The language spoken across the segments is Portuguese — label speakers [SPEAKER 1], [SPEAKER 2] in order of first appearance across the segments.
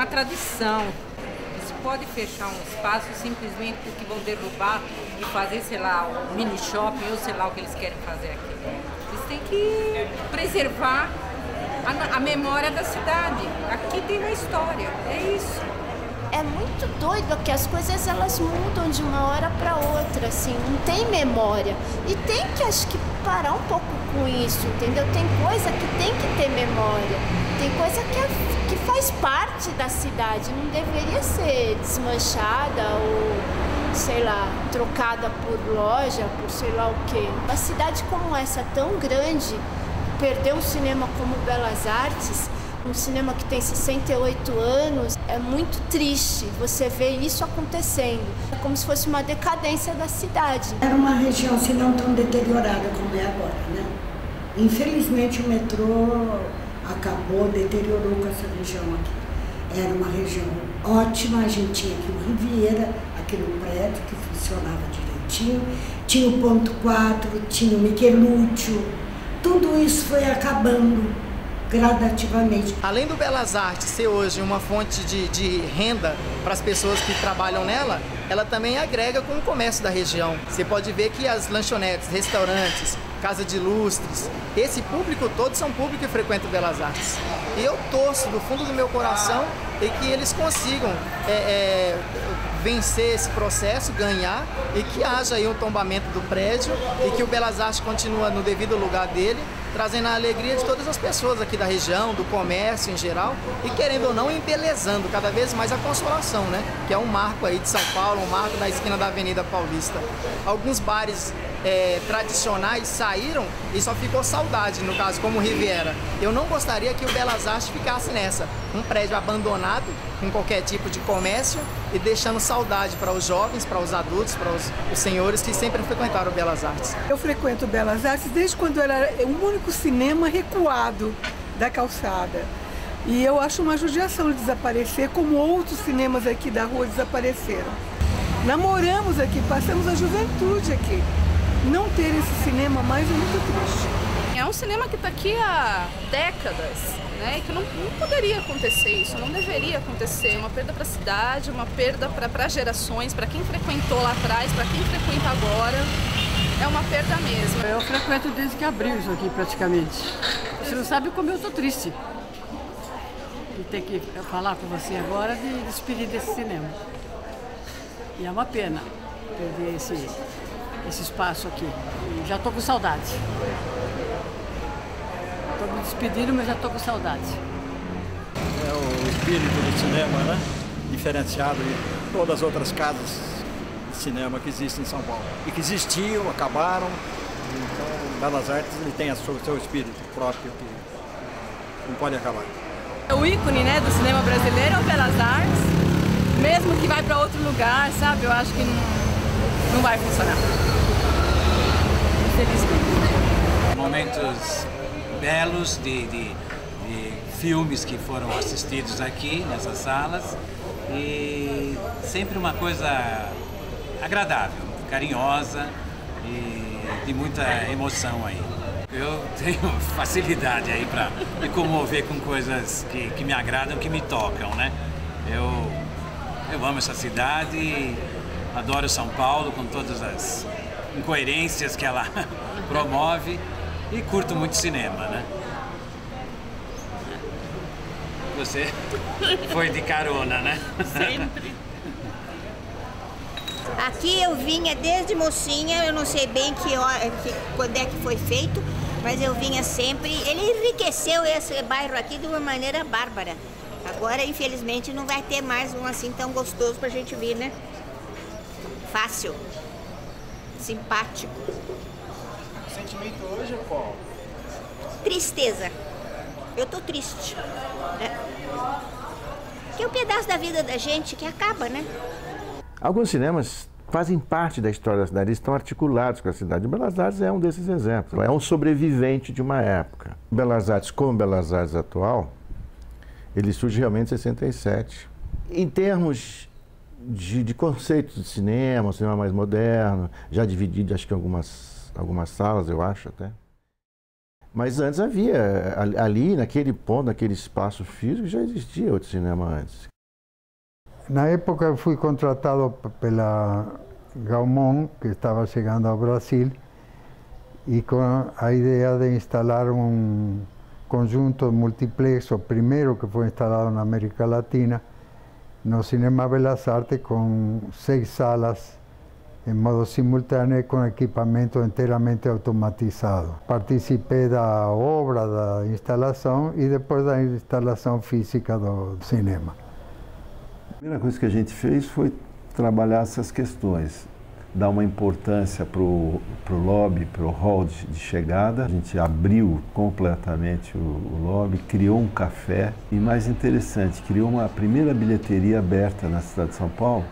[SPEAKER 1] uma tradição. Eles podem fechar um espaço simplesmente porque vão derrubar e fazer, sei lá, um mini shopping ou sei lá o que eles querem fazer aqui. Eles têm que preservar a memória da cidade. Aqui tem uma história, é isso.
[SPEAKER 2] É muito doido que as coisas elas mudam de uma hora para outra, assim, não tem memória. E tem que, acho que, parar um pouco com isso, entendeu? Tem coisa que tem que ter memória, tem coisa que faz parte da cidade, não deveria ser desmanchada ou, sei lá, trocada por loja, por sei lá o quê. Uma cidade como essa, tão grande, perder um cinema como Belas Artes, um cinema que tem 68 anos, é muito triste você ver isso acontecendo. É como se fosse uma decadência da cidade.
[SPEAKER 3] Era uma região, se não tão deteriorada como é agora, né? Infelizmente o metrô acabou, deteriorou com essa região aqui. Era uma região ótima, a gente tinha aqui o Riviera, aquele prédio que funcionava direitinho, tinha o Ponto 4, tinha o Michelúcio, tudo isso foi acabando gradativamente.
[SPEAKER 4] Além do Belas Artes ser hoje uma fonte de renda para as pessoas que trabalham nela, ela também agrega com o comércio da região. Você pode ver que as lanchonetes, restaurantes, casa de lustres, esse público todo são público que frequenta o Belas Artes. E eu torço do fundo do meu coração e que eles consigam vencer esse processo, ganhar, e que haja aí um tombamento do prédio e que o Belas Artes continue no devido lugar dele, trazendo a alegria de todas as pessoas aqui da região, do comércio em geral, e querendo ou não, embelezando cada vez mais a Consolação, né? Que é um marco aí de São Paulo, um marco da esquina da Avenida Paulista. Alguns bares tradicionais saíram e só ficou saudade, no caso, como o Riviera. Eu não gostaria que o Belas Artes ficasse nessa, um prédio abandonado, com qualquer tipo de comércio, e deixando saudade para os jovens, para os adultos, para os senhores que sempre frequentaram o Belas Artes.
[SPEAKER 5] Eu frequento o Belas Artes desde quando era o único cinema recuado da calçada. E eu acho uma judiação de desaparecer, como outros cinemas aqui da rua desapareceram. Namoramos aqui, passamos a juventude aqui. Não ter esse cinema mais é muito triste.
[SPEAKER 6] É um cinema que está aqui há décadas, né? E que não poderia acontecer isso, não deveria acontecer. Uma perda para a cidade, uma perda para gerações, para quem frequentou lá atrás, para quem frequenta agora. É uma perda mesmo.
[SPEAKER 7] Eu frequento desde que abriu isso aqui, praticamente. Você não sabe como eu estou triste de ter que falar com você agora de despedir desse cinema. E é uma pena perder esse espaço aqui. E já estou com saudade. Estou me despedindo, mas já estou com saudade.
[SPEAKER 8] É o espírito do cinema, né? Diferenciado de todas as outras casas de cinema que existem em São Paulo. E que existiam, acabaram. Então, o Belas Artes ele tem o seu espírito próprio que não pode acabar.
[SPEAKER 6] O ícone, né, do cinema brasileiro é o Belas Artes. Mesmo que vai para outro lugar, sabe? Eu acho que não vai funcionar. Infelizmente.
[SPEAKER 9] Momentos belos de filmes que foram assistidos aqui nessas salas e sempre uma coisa agradável, carinhosa e de muita emoção aí. Eu tenho facilidade aí para me comover com coisas que me agradam, que me tocam, né? Eu amo essa cidade, adoro São Paulo com todas as incoerências que ela promove e curto muito cinema, né? Você foi de carona, né?
[SPEAKER 6] Sempre.
[SPEAKER 10] Aqui eu vinha desde mocinha, eu não sei bem quando é que foi feito, mas eu vinha sempre. Ele enriqueceu esse bairro aqui de uma maneira bárbara. Agora, infelizmente, não vai ter mais um assim tão gostoso pra gente vir, né? Fácil. Simpático.
[SPEAKER 11] O sentimento hoje é qual?
[SPEAKER 10] Tristeza. Eu tô triste. Né? Que é um pedaço da vida da gente que acaba, né?
[SPEAKER 12] Alguns cinemas fazem parte da história da cidade, estão articulados com a cidade. O Belas Artes é um desses exemplos. É um sobrevivente de uma época. O Belas Artes, como o Belas Artes atual, ele surge realmente em 67. Em termos de conceitos de cinema, um cinema mais moderno, já dividido, acho que em algumas salas, eu acho até. Mas antes havia, ali naquele ponto, naquele espaço físico, já existia outro cinema antes.
[SPEAKER 13] Na época eu fui contratado pela Gaumont, que estava chegando ao Brasil, e com a ideia de instalar um conjunto multiplex, o primeiro que foi instalado na América Latina, no Cinema Belas Artes, com 6 salas em modo simultâneo e com equipamento inteiramente automatizado. Participei da obra, da instalação e depois da instalação física do cinema.
[SPEAKER 12] A primeira coisa que a gente fez foi trabalhar essas questões, dar uma importância para o lobby, para o hall de chegada. A gente abriu completamente o lobby, criou um café e, mais interessante, criou uma primeira bilheteria aberta na cidade de São Paulo.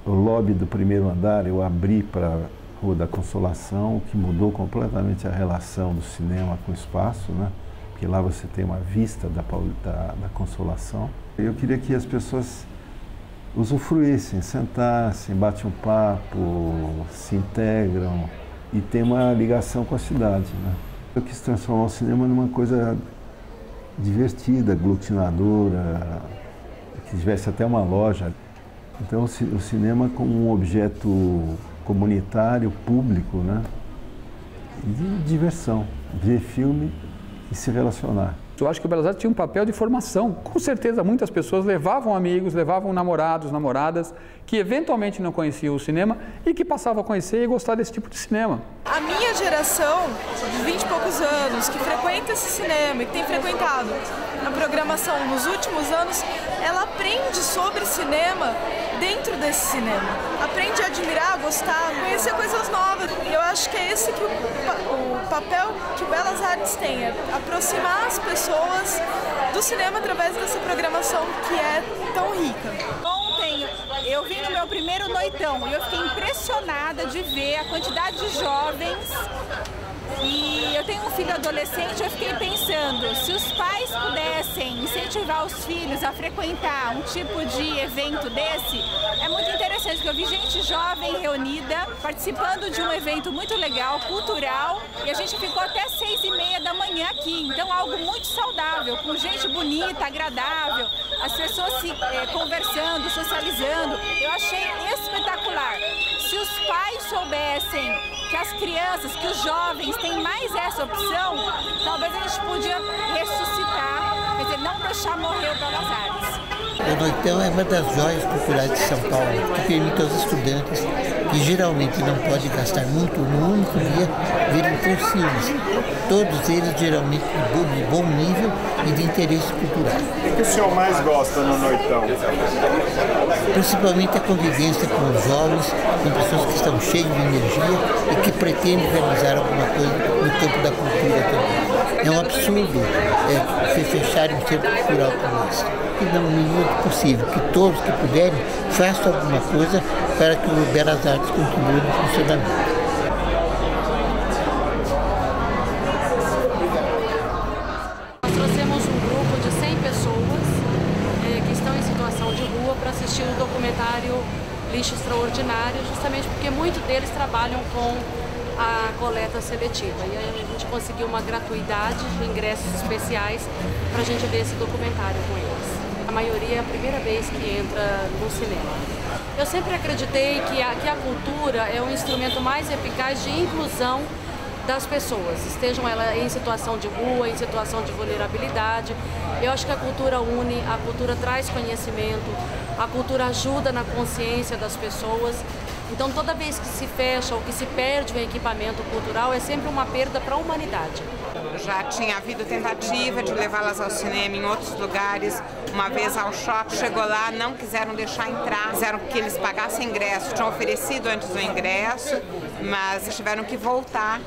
[SPEAKER 12] O lobby do primeiro andar eu abri para a Rua da Consolação, que mudou completamente a relação do cinema com o espaço, né? Porque lá você tem uma vista da Consolação. Eu queria que as pessoas usufruíssem, sentassem, batem um papo, se integram e tem uma ligação com a cidade, né? Eu quis transformar o cinema numa coisa divertida, aglutinadora, que tivesse até uma loja. Então o cinema como um objeto comunitário, público, né? E de diversão, ver filme e se relacionar.
[SPEAKER 14] Eu acho que o Belas Artes tinha um papel de formação. Com certeza, muitas pessoas levavam amigos, levavam namorados, namoradas, que eventualmente não conheciam o cinema e que passavam a conhecer e gostar desse tipo de cinema.
[SPEAKER 15] A minha geração, de 20 e poucos anos, que frequenta esse cinema e que tem frequentado a programação nos últimos anos, ela aprende sobre cinema dentro desse cinema. Aprende a admirar, gostar, conhecer coisas novas. E eu acho que é esse que o papel que o Belas Artes tem, é aproximar as pessoas do cinema através dessa programação que é tão rica.
[SPEAKER 16] Ontem eu vim no meu primeiro noitão e eu fiquei impressionada de ver a quantidade de jovens. E eu tenho um filho adolescente, eu fiquei pensando, se os pais pudessem incentivar os filhos a frequentar um tipo de evento desse, é muito interessante, porque eu vi gente jovem reunida, participando de um evento muito legal, cultural, e a gente ficou até 6h30 da manhã aqui, então algo muito saudável, com gente bonita, agradável, as pessoas se conversando, socializando, eu achei espetacular. Se os pais soubessem que as crianças, que os jovens têm mais essa opção, talvez a gente podia ressuscitar, quer dizer, não deixar morrer o Belas Artes.
[SPEAKER 17] O Noitão é uma das joias culturais de São Paulo, que permite aos estudantes, que geralmente não podem gastar muito no único dia, verem 3 filmes. Todos eles geralmente de bom nível e de interesse cultural.
[SPEAKER 11] O que o senhor mais gosta no Noitão?
[SPEAKER 17] Principalmente a convivência com os jovens, com pessoas que estão cheias de energia e que pretendem realizar alguma coisa no campo da cultura também. É um absurdo se fecharem um centro cultural como esse. E não é muito possível que todos que puderem façam alguma coisa para que o Belas Artes continue no funcionamento.
[SPEAKER 18] Nós trouxemos um grupo de 100 pessoas que estão em situação de rua para assistir o documentário Lixo Extraordinário, justamente porque muitos deles trabalham com a coleta seletiva. E aí a gente conseguiu uma gratuidade de ingressos especiais para a gente ver esse documentário com eles. A maioria é a primeira vez que entra no cinema. Eu sempre acreditei que a cultura é o instrumento mais eficaz de inclusão das pessoas, estejam elas em situação de rua, em situação de vulnerabilidade. Eu acho que a cultura une, a cultura traz conhecimento, a cultura ajuda na consciência das pessoas. Então, toda vez que se fecha ou que se perde um equipamento cultural, é sempre uma perda para a humanidade.
[SPEAKER 19] Já tinha havido tentativa de levá-las ao cinema em outros lugares. Uma vez ao shopping, chegou lá, não quiseram deixar entrar, quiseram que eles pagassem ingresso, tinham oferecido antes o ingresso, mas tiveram que voltar,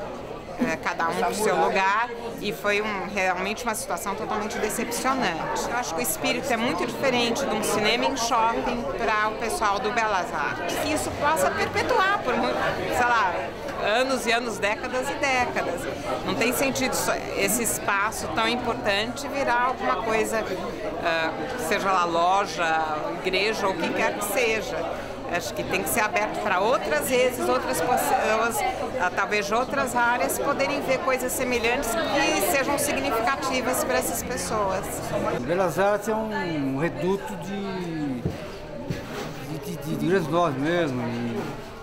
[SPEAKER 19] cada um para o seu lugar, e foi realmente uma situação totalmente decepcionante. Eu acho que o espírito é muito diferente de um cinema em shopping para o pessoal do Belas Artes. Que isso possa perpetuar por, sei lá, anos e anos, décadas e décadas. Não tem sentido esse espaço tão importante virar alguma coisa, seja lá loja, igreja ou quem quer que seja. Acho que tem que ser aberto para outras vezes, outras pessoas, talvez de outras áreas, poderem ver coisas semelhantes que sejam significativas para essas pessoas.
[SPEAKER 20] O Belas Artes é um reduto de grandes nós mesmo.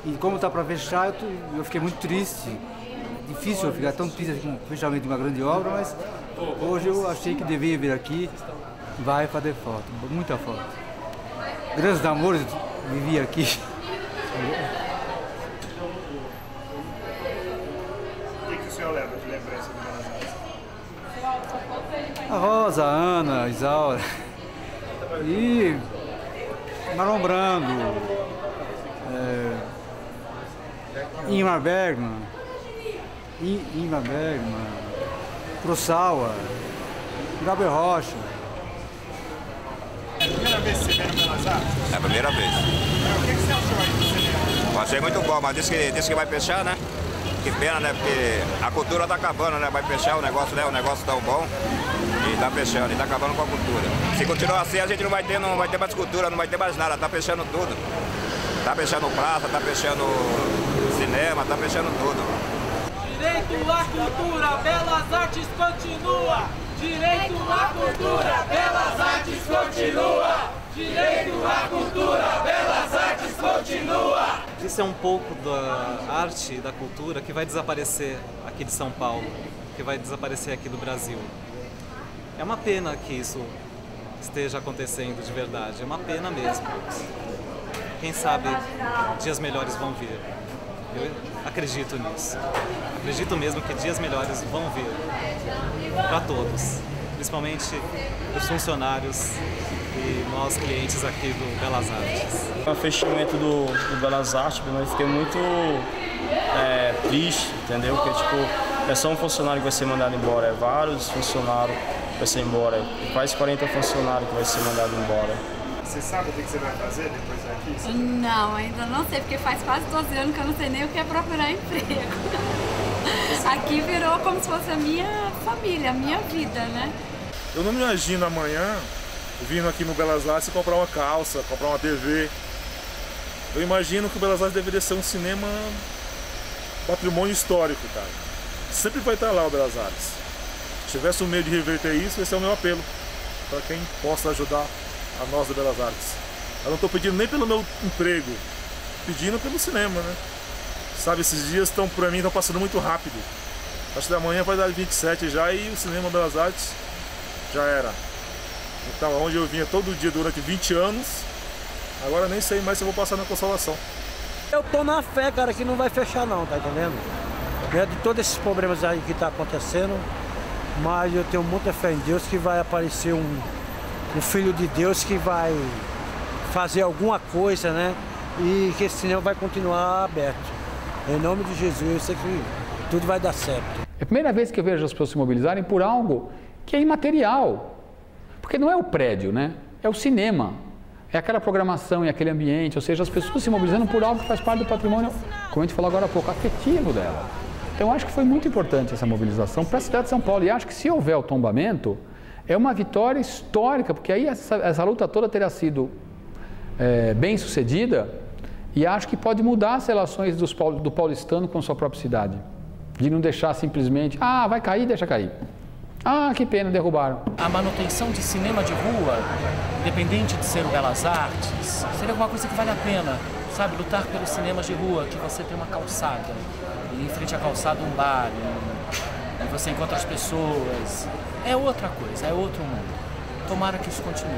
[SPEAKER 20] E como está para fechar, eu fiquei muito triste. Difícil eu ficar tão triste assim, com o fechamento de uma grande obra, mas hoje eu achei que devia vir aqui, vai fazer falta, muita falta. Grandes namores vivi aqui.
[SPEAKER 11] O que o senhor leva de lembrança do Belas Artes?
[SPEAKER 20] A Rosa, a Ana, a Isaura e Marlon Brando, Ingmar Bergman, Kurosawa, Gabriel Rocha.
[SPEAKER 11] É a primeira vez que você vem no Belas Artes?
[SPEAKER 21] É a primeira vez.
[SPEAKER 11] O que você achou aí do cinema?
[SPEAKER 21] Eu achei muito bom, mas disse que vai fechar, né? Que pena, né? Porque a cultura tá acabando, né? Vai fechar o negócio, né? O negócio tão bom e tá fechando, e tá acabando com a cultura. Se continuar assim, a gente não vai ter mais cultura, não vai ter mais nada, tá fechando tudo. Tá fechando praça, tá fechando cinema, tá fechando tudo.
[SPEAKER 22] Direito à cultura, Belas Artes continua! Direito à cultura, Belas Artes continua! Direito à cultura, Belas Artes continua!
[SPEAKER 23] Isso é um pouco da arte e da cultura que vai desaparecer aqui de São Paulo, que vai desaparecer aqui do Brasil. É uma pena que isso esteja acontecendo de verdade, é uma pena mesmo. Quem sabe dias melhores vão vir. Eu acredito nisso. Acredito mesmo que dias melhores vão vir para todos, principalmente os funcionários e nós clientes aqui do Belas Artes.
[SPEAKER 24] O fechamento do Belas Artes, eu fiquei muito triste, entendeu? Porque tipo, é só um funcionário que vai ser mandado embora, é vários funcionários que vai ser embora, quase 40 funcionários que vai ser mandado embora.
[SPEAKER 11] Você sabe o que você vai fazer depois daqui?
[SPEAKER 25] Não, ainda não sei, porque faz quase 12 anos que eu não sei nem o que é procurar emprego. Aqui virou como se fosse a minha família, a minha vida, né?
[SPEAKER 26] Eu não me imagino amanhã vindo aqui no Belas Artes comprar uma calça, comprar uma TV. Eu imagino que o Belas Artes deveria ser um cinema patrimônio histórico, cara. Sempre vai estar lá o Belas Artes. Se tivesse um meio de reverter isso, esse é o meu apelo para quem possa ajudar a nós do Belas Artes. Eu não estou pedindo nem pelo meu emprego, pedindo pelo cinema, né? Sabe, esses dias para mim estão passando muito rápido. Acho que amanhã vai dar 27 já e o cinema Belas Artes já era. Então, onde eu vinha todo dia durante 20 anos, agora nem sei mais se eu vou passar na Consolação.
[SPEAKER 27] Eu tô na fé, cara, que não vai fechar não, tá entendendo? De todos esses problemas aí que tá acontecendo, mas eu tenho muita fé em Deus que vai aparecer um Filho de Deus que vai fazer alguma coisa, né? E que esse cinema vai continuar aberto. Em nome de Jesus, eu sei que tudo vai dar certo.
[SPEAKER 14] É a primeira vez que eu vejo as pessoas se mobilizarem por algo que é imaterial. Porque não é o prédio, né? É o cinema. É aquela programação e aquele ambiente, ou seja, as pessoas se mobilizando por algo que faz parte do patrimônio, como a gente falou agora há pouco, afetivo dela. Então eu acho que foi muito importante essa mobilização para a cidade de São Paulo. E acho que se houver o tombamento, é uma vitória histórica, porque aí essa luta toda terá sido bem sucedida e acho que pode mudar as relações do paulistano com a sua própria cidade. De não deixar simplesmente, vai cair, deixa cair. Que pena, derrubaram.
[SPEAKER 28] A manutenção de cinema de rua, independente de ser o Belas Artes, seria alguma coisa que vale a pena, sabe? Lutar pelos cinemas de rua, que você tem uma calçada, e em frente à calçada um bar, e você encontra as pessoas. É outra coisa, é outro mundo. Tomara que isso continue.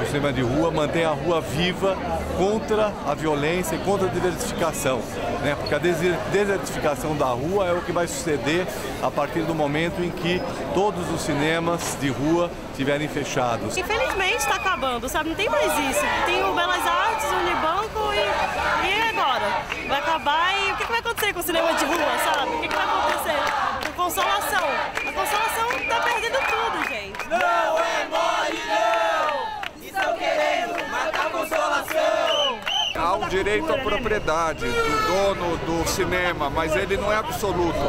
[SPEAKER 29] O cinema de rua mantém a rua viva contra a violência e contra a desertificação, né? Porque a desertificação da rua é o que vai suceder a partir do momento em que todos os cinemas de rua estiverem fechados.
[SPEAKER 30] Infelizmente está acabando, sabe? Não tem mais isso. Tem o Belas Artes, o Unibanco e agora? Vai acabar e o que vai acontecer com o cinema de rua, sabe? O que vai acontecer? Com Consolação. A Consolação está perdendo tudo, gente.
[SPEAKER 22] Não é mole, não! Estão querendo matar a Consolação!
[SPEAKER 31] Há um direito à propriedade do dono do cinema, mas ele não é absoluto.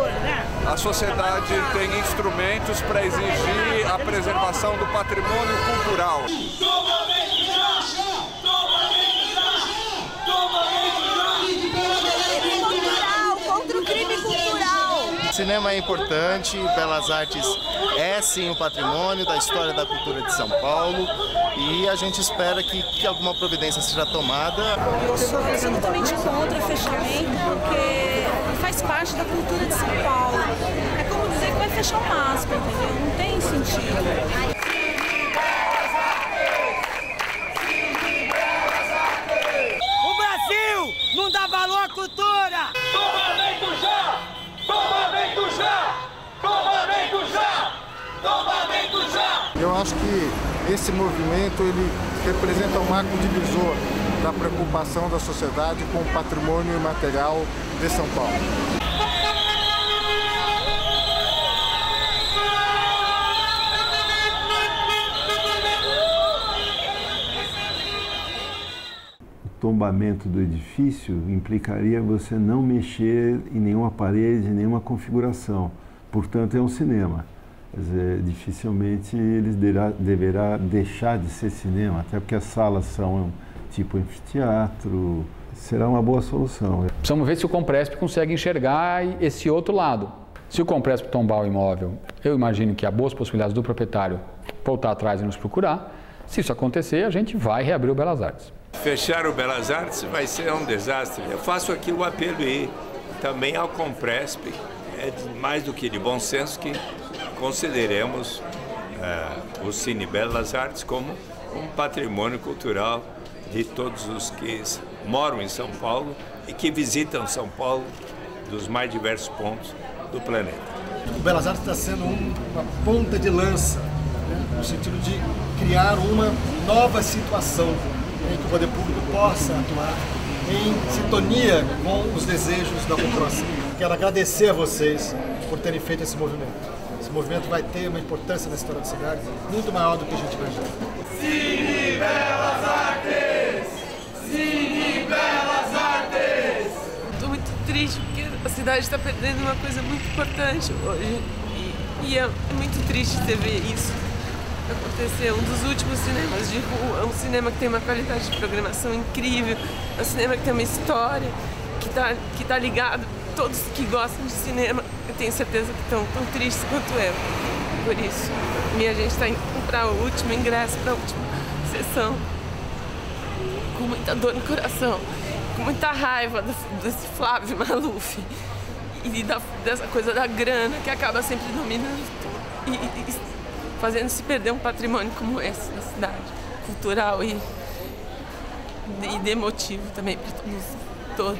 [SPEAKER 31] A sociedade tem instrumentos para exigir a preservação do patrimônio cultural.
[SPEAKER 22] Contra o crime cultural!
[SPEAKER 1] Cinema é importante, Belas Artes é sim o patrimônio da história da cultura de São Paulo e a gente espera que alguma providência seja tomada.
[SPEAKER 2] Eu sou absolutamente contra o fechamento porque faz parte da cultura de São Paulo. É como dizer que vai fechar o MASP, entendeu? Não tem sentido.
[SPEAKER 22] Não dá valor à cultura! Tombamento já! Tombamento já! Tombamento já! Tombamento já!
[SPEAKER 1] Eu acho que esse movimento ele representa um marco divisor da preocupação da sociedade com o patrimônio imaterial de São Paulo.
[SPEAKER 12] O tombamento do edifício implicaria você não mexer em nenhuma parede, em nenhuma configuração. Portanto, é um cinema. Quer dizer, dificilmente eles deverá deixar de ser cinema, até porque as salas são tipo anfiteatro. Será uma boa solução.
[SPEAKER 14] Precisamos ver se o Compresp consegue enxergar esse outro lado. Se o Compresp tombar o imóvel, eu imagino que há boas possibilidades do proprietário voltar atrás e nos procurar. Se isso acontecer, a gente vai reabrir o Belas Artes.
[SPEAKER 3] Fechar o Belas Artes vai ser um desastre. Eu faço aqui o apelo e também ao Compresp. É mais do que de bom senso que consideremos o Cine Belas Artes como um patrimônio cultural de todos os que moram em São Paulo e que visitam São Paulo dos mais diversos pontos do planeta.
[SPEAKER 4] O Belas Artes está sendo uma ponta de lança, né, no sentido de criar uma nova situação em que o poder público possa atuar em sintonia com os desejos da população. Quero agradecer a vocês por terem feito esse movimento. Esse movimento vai ter uma importância na história da cidade muito maior do que a gente imagina.
[SPEAKER 22] Cine Belas Artes! Cine Belas Artes!
[SPEAKER 5] Estou muito triste porque a cidade está perdendo uma coisa muito importante hoje. E é muito triste você ver isso acontecer. Um dos últimos cinemas de rua, é um cinema que tem uma qualidade de programação incrível, é um cinema que tem uma história, que tá ligado. Todos que gostam de cinema, eu tenho certeza que estão tão tristes quanto eu. Por isso, a gente está indo comprar o último ingresso para a última sessão, com muita dor no coração, com muita raiva desse Flávio Maluf e dessa coisa da grana que acaba sempre dominando tudo e fazendo se perder um patrimônio como esse na cidade, cultural e emotivo também para todos.